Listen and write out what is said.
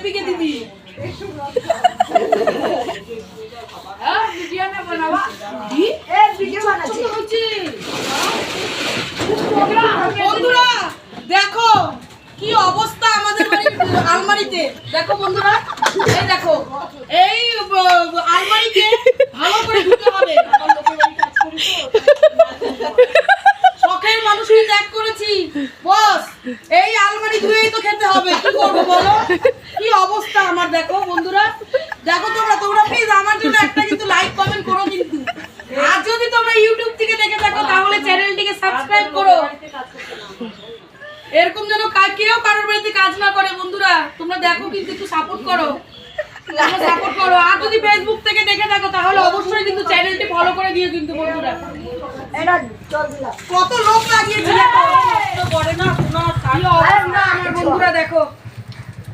দিকে দিদি বন্ধুরা দেখো কি অবস্থা আমাদের আলমারিতে। দেখো বন্ধুরা, এই দেখো এই আলমারিতে ভালো করে ধুতে হবে। শখের মানুষকে ত্যাগ করেছি বস, এই আলমারি ধুয়েই তো খেতে হবে। কি করবো বলো, কি অবস্থা আমার। দেখো বন্ধুরা, দেখো তোমরা প্লিজ আমার জন্য একটা কিন্তু লাইক কমেন্ট করো কিন্তু। আর যদি তোমরা ইউটিউব থেকে দেখে থাকো তাহলে চ্যানেলটিকে সাবস্ক্রাইব করো। এরকম যেন কেউ কারোর বাড়িতে কাজ না করে বন্ধুরা। তোমরা দেখো কিন্তু একটু সাপোর্ট করো, সাপোর্ট করো। আর যদি ফেসবুক থেকে দেখে থাকো তাহলে অবশ্যই কিন্তু চ্যানেলটি ফলো করে দিও কিন্তু বন্ধুরা। কত লোক লাগিয়েছে দেখো, আমার বন্ধুরা দেখো।